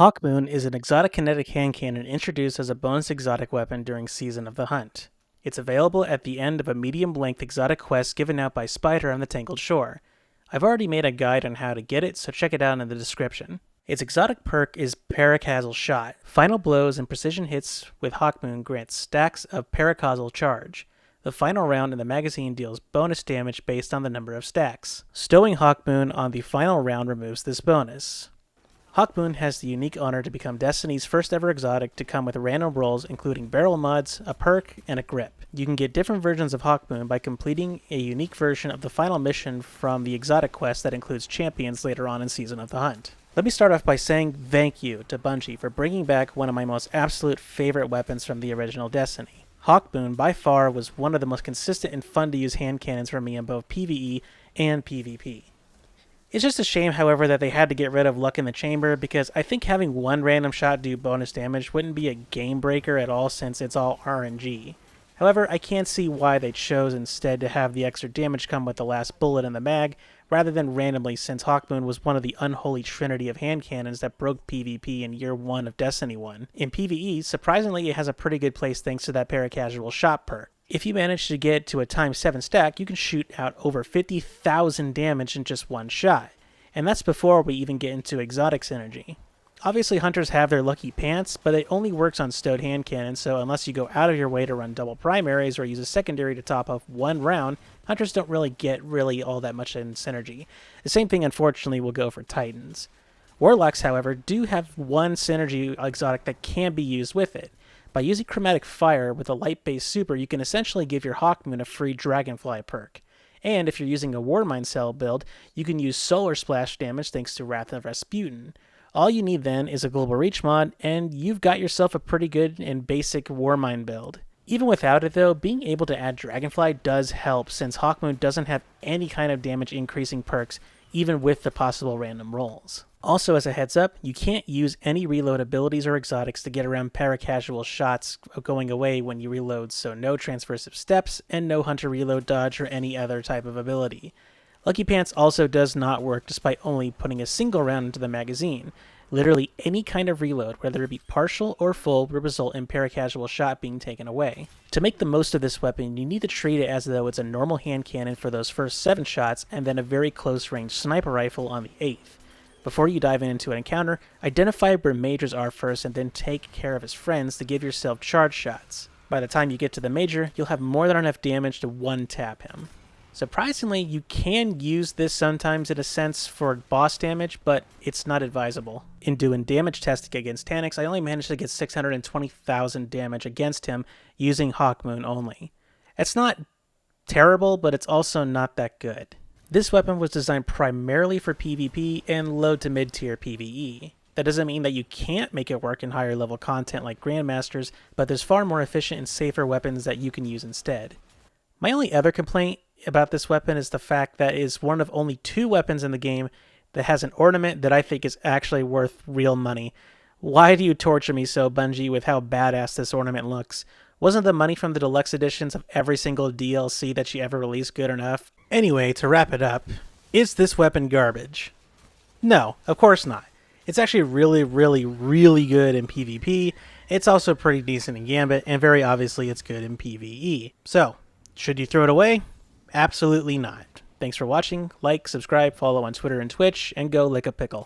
Hawkmoon is an exotic kinetic hand cannon introduced as a bonus exotic weapon during Season of the Hunt. It's available at the end of a medium-length exotic quest given out by Spider on the Tangled Shore. I've already made a guide on how to get it, so check it out in the description. Its exotic perk is Paracausal Shot. Final blows and precision hits with Hawkmoon grant stacks of paracausal charge. The final round in the magazine deals bonus damage based on the number of stacks. Stowing Hawkmoon on the final round removes this bonus. Hawkmoon has the unique honor to become Destiny's first ever exotic to come with random rolls including barrel mods, a perk, and a grip. You can get different versions of Hawkmoon by completing a unique version of the final mission from the exotic quest that includes champions later on in Season of the Hunt. Let me start off by saying thank you to Bungie for bringing back one of my most absolute favorite weapons from the original Destiny. Hawkmoon by far was one of the most consistent and fun to use hand cannons for me in both PvE and PvP. It's just a shame, however, that they had to get rid of Luck in the Chamber, because I think having one random shot do bonus damage wouldn't be a game breaker at all since it's all RNG. However, I can't see why they chose instead to have the extra damage come with the last bullet in the mag, rather than randomly, since Hawkmoon was one of the unholy trinity of hand cannons that broke PvP in year 1 of Destiny 1. In PvE, surprisingly it has a pretty good place thanks to that Paracasual Shot perk. If you manage to get to a times 7 stack, you can shoot out over 50,000 damage in just one shot, and that's before we even get into exotic synergy. Obviously hunters have their lucky pants, but it only works on stowed hand cannons, so unless you go out of your way to run double primaries or use a secondary to top off one round, hunters don't really get all that much in synergy. The same thing unfortunately will go for Titans. Warlocks, however, do have one synergy exotic that can be used with it. By using Chromatic Fire with a light-based super, you can essentially give your Hawkmoon a free Dragonfly perk. And if you're using a Warmind Cell build, you can use Solar Splash damage thanks to Wrath of Rasputin. All you need then is a Global Reach mod, and you've got yourself a pretty good and basic Warmind build. Even without it though, being able to add Dragonfly does help, since Hawkmoon doesn't have any kind of damage increasing perks, even with the possible random rolls. Also, as a heads up, you can't use any reload abilities or exotics to get around Paracasual Shots going away when you reload, so no transversive steps, and no hunter reload dodge or any other type of ability. Lucky Pants also does not work despite only putting a single round into the magazine. Literally any kind of reload, whether it be partial or full, will result in Paracasual Shot being taken away. To make the most of this weapon, you need to treat it as though it's a normal hand cannon for those first 7 shots, and then a very close range sniper rifle on the 8th. Before you dive into an encounter, identify where majors are first and then take care of his friends to give yourself charge shots. By the time you get to the major, you'll have more than enough damage to one-tap him. Surprisingly, you can use this sometimes in a sense for boss damage, but it's not advisable. In doing damage testing against Taniks, I only managed to get 620,000 damage against him using Hawkmoon only. It's not terrible, but it's also not that good. This weapon was designed primarily for PvP and low to mid-tier PvE. That doesn't mean that you can't make it work in higher level content like Grandmasters, but there's far more efficient and safer weapons that you can use instead. My only other complaint about this weapon is the fact that it is one of only 2 weapons in the game that has an ornament that I think is actually worth real money. Why do you torture me so, Bungie, with how badass this ornament looks? Wasn't the money from the deluxe editions of every single DLC that you ever released good enough? Anyway, to wrap it up, is this weapon garbage? No, of course not. It's actually really good in PvP. It's also pretty decent in Gambit, and very obviously it's good in PvE. So, should you throw it away? Absolutely not. Thanks for watching. Like, subscribe, follow on Twitter and Twitch, and go lick a pickle.